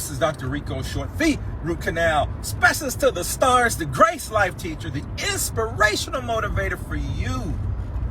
This is Dr. Rico Short, the root canal specialist to the stars, the grace life teacher, the inspirational motivator for you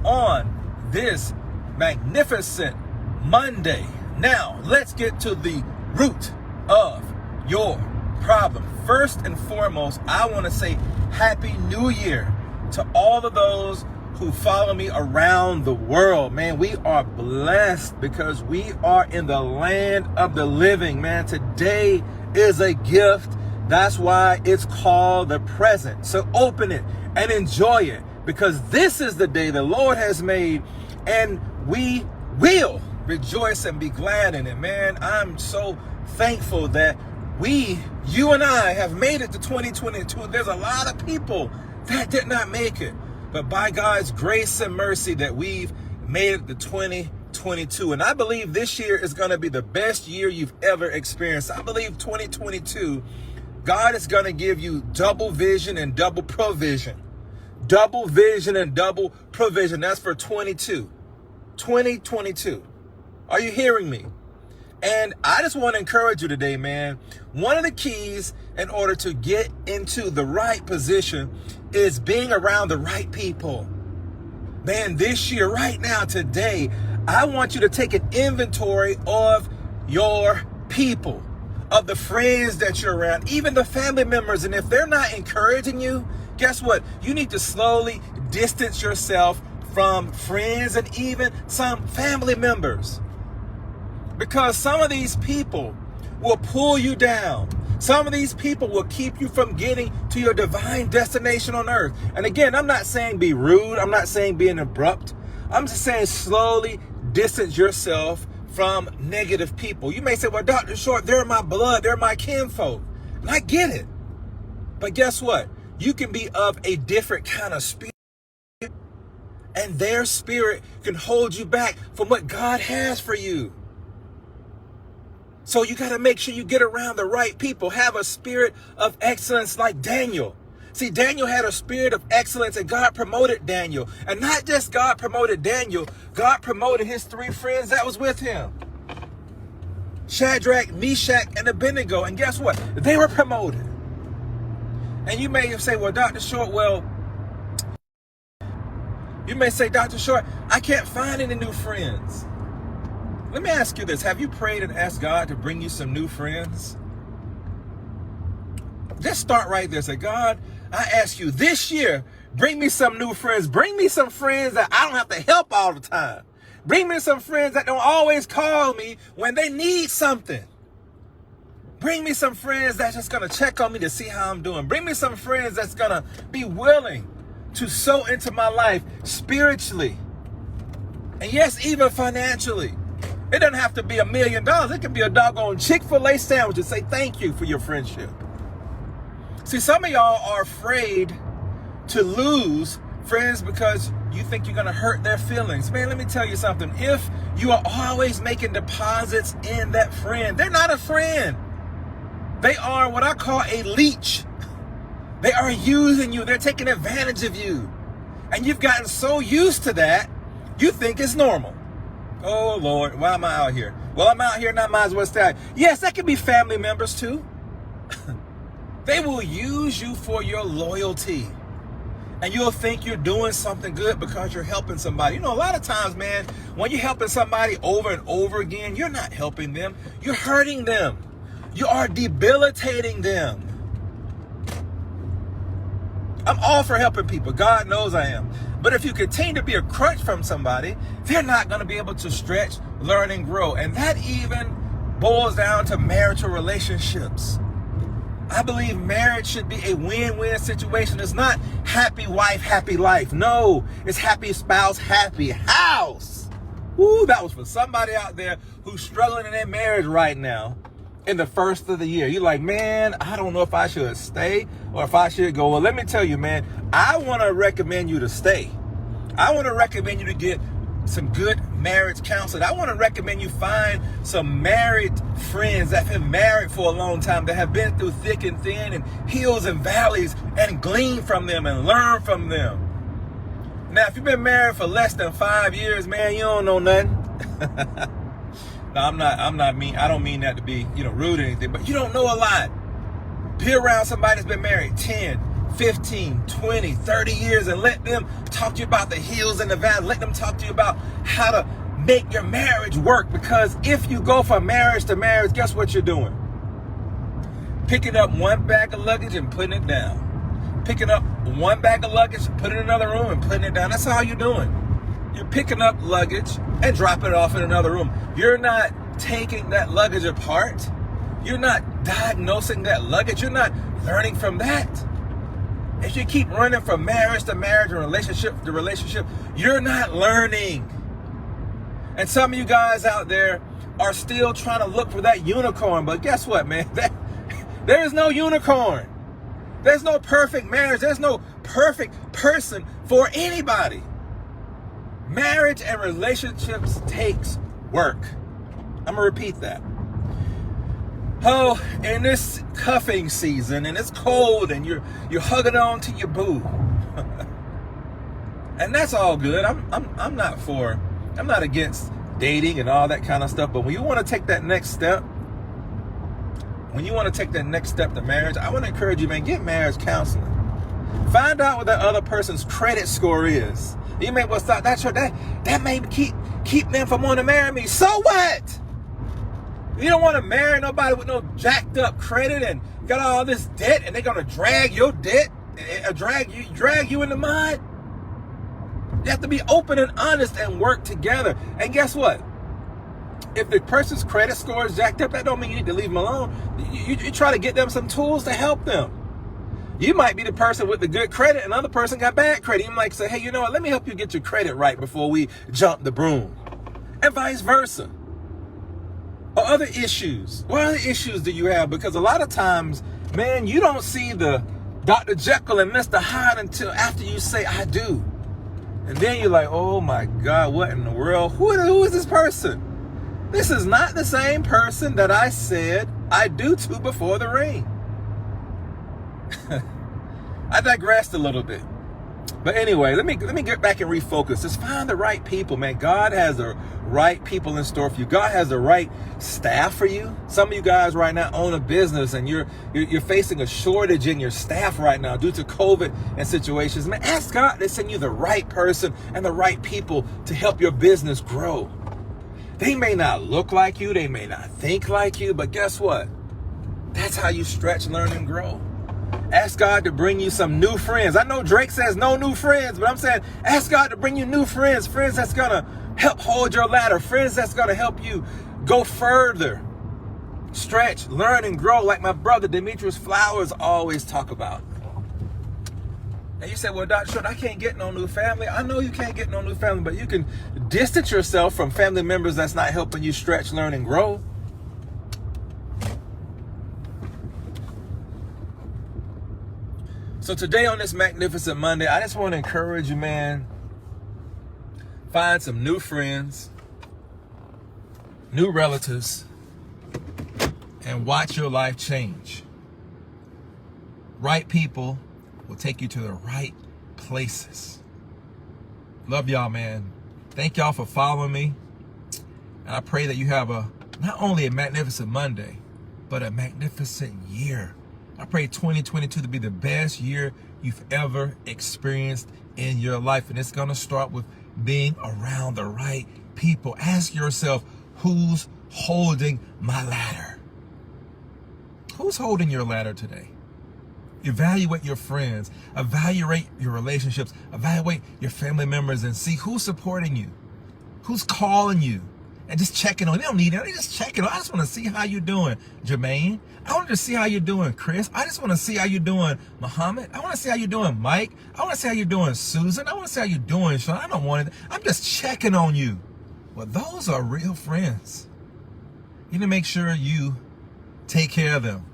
on this magnificent Monday. Now, let's get to the root of your problem. First and foremost, I want to say Happy New Year to all of those who follow me around the world. Man, we are blessed because we are in the land of the living, man. Today is a gift. That's why it's called the present. So open it and enjoy it, because this is the day the Lord has made, and we will rejoice and be glad in it, man. I'm so thankful that you and I have made it to 2022. There's a lot of people that did not make it, but by God's grace and mercy that we've made it to 2022. And I believe this year is going to be the best year you've ever experienced. I believe 2022, God is going to give you double vision and double provision. Double vision and double provision. That's for 2022. Are you hearing me? And I just want to encourage you today, man. One of the keys in order to get into the right position is being around the right people. Man, this year, right now, today, I want you to take an inventory of your people, of the friends that you're around, even the family members. And if they're not encouraging you, guess what? You need to slowly distance yourself from friends and even some family members. Because some of these people will pull you down. Some of these people will keep you from getting to your divine destination on earth. And again, I'm not saying be rude. I'm not saying being abrupt. I'm just saying slowly distance yourself from negative people. You may say, well, Dr. Short, they're my blood. They're my kinfolk. And I get it. But guess what? You can be of a different kind of spirit, and their spirit can hold you back from what God has for you. So you got to make sure you get around the right people. Have a spirit of excellence like Daniel. See, Daniel had a spirit of excellence, and God promoted Daniel. And not just God promoted Daniel, God promoted his three friends that was with him. Shadrach, Meshach, and Abednego. And guess what? They were promoted. And you may say, well, Dr. Short, Dr. Short, I can't find any new friends. Let me ask you this. Have you prayed and asked God to bring you some new friends? Just start right there. Say, God, I ask you this year, bring me some new friends. Bring me some friends that I don't have to help all the time. Bring me some friends that don't always call me when they need something. Bring me some friends that's just going to check on me to see how I'm doing. Bring me some friends that's going to be willing to sow into my life spiritually. And yes, even financially. It doesn't have to be $1 million. It can be a doggone Chick-fil-A sandwich and say thank you for your friendship. See, some of y'all are afraid to lose friends because you think you're going to hurt their feelings. Man, let me tell you something. If you are always making deposits in that friend, they're not a friend. They are what I call a leech. They are using you. They're taking advantage of you. And you've gotten so used to that, you think it's normal. Oh, Lord, why am I out here? Well, I'm out here and I might as well stay. Yes, that can be family members too. They will use you for your loyalty. And you'll think you're doing something good because you're helping somebody. You know, a lot of times, man, when you're helping somebody over and over again, you're not helping them. You're hurting them. You are debilitating them. I'm all for helping people. God knows I am. But if you continue to be a crutch from somebody, they're not going to be able to stretch, learn, and grow. And that even boils down to marital relationships. I believe marriage should be a win-win situation. It's not happy wife, happy life. No, it's happy spouse, happy house. Woo, that was for somebody out there who's struggling in their marriage right now in the first of the year. You're like, man, I don't know if I should stay or if I should go. Well, let me tell you, man, I want to recommend you to stay. I want to recommend you to get some good marriage counseling. I want to recommend you find some married friends that have been married for a long time, that have been through thick and thin and hills and valleys, and glean from them and learn from them. Now, if you've been married for less than 5 years, man, you don't know nothing. No, I'm not mean. I don't mean that to be, rude or anything, but you don't know a lot. Be around somebody that's been married 10, 15, 20, 30 years and let them talk to you about the hills and the valleys. Let them talk to you about how to make your marriage work. Because if you go from marriage to marriage, guess what you're doing? Picking up one bag of luggage and putting it down. Picking up one bag of luggage, putting it in another room and putting it down. That's all you're doing. You're picking up luggage and dropping it off in another room. You're not taking that luggage apart. You're not diagnosing that luggage. You're not learning from that. If you keep running from marriage to marriage and relationship to relationship, you're not learning. And some of you guys out there are still trying to look for that unicorn. But guess what, man? There is no unicorn. There's no perfect marriage. There's no perfect person for anybody. Marriage and relationships takes work. I'm going to repeat that. Oh, in this cuffing season and it's cold and you're hugging on to your boo. And that's all good. I'm not against dating and all that kind of stuff, but when you want to take that next step, to marriage, I want to encourage you, man, get marriage counseling. Find out what that other person's credit score is. You may well start that may keep them from wanting to marry me. So what? You don't want to marry nobody with no jacked up credit and got all this debt, and they're gonna drag your debt, drag you in the mud. You have to be open and honest and work together. And guess what? If the person's credit score is jacked up, that don't mean you need to leave them alone. You try to get them some tools to help them. You might be the person with the good credit, and another person got bad credit. You might say, hey, you know what? Let me help you get your credit right before we jump the broom. And vice versa. Or other issues. What other issues do you have? Because a lot of times, man, you don't see the Dr. Jekyll and Mr. Hyde until after you say, I do. And then you're like, oh my God, what in the world? Who is this person? This is not the same person that I said I do to before the ring. I digressed a little bit. But anyway, let me get back and refocus. Just find the right people, man. God has the right people in store for you. God has the right staff for you. Some of you guys right now own a business and you're facing a shortage in your staff right now due to COVID and situations. Man, ask God to send you the right person and the right people to help your business grow. They may not look like you, they may not think like you, but guess what? That's how you stretch, learn, and grow. Ask God to bring you some new friends. I know Drake says no new friends, but I'm saying ask God to bring you new friends. Friends that's going to help hold your ladder. Friends that's going to help you go further. Stretch, learn, and grow like my brother Demetrius Flowers always talk about. And you say, well, Dr. Short, I can't get no new family. I know you can't get no new family, but you can distance yourself from family members that's not helping you stretch, learn, and grow. So today on this magnificent Monday, I just want to encourage you, man, find some new friends, new relatives, and watch your life change. Right people will take you to the right places. Love y'all, man. Thank y'all for following me. And I pray that you have not only a magnificent Monday, but a magnificent year. I pray 2022 to be the best year you've ever experienced in your life. And it's going to start with being around the right people. Ask yourself, who's holding my ladder? Who's holding your ladder today? Evaluate your friends, evaluate your relationships, evaluate your family members, and see who's supporting you, who's calling you, and just checking on. They don't need it. They just checking on. I just want to see how you're doing, Jermaine. I want to see how you're doing, Chris. I just want to see how you're doing, Muhammad. I want to see how you're doing, Mike. I want to see how you're doing, Susan. I want to see how you're doing, Sean. I don't want it. I'm just checking on you. Well, those are real friends. You need to make sure you take care of them.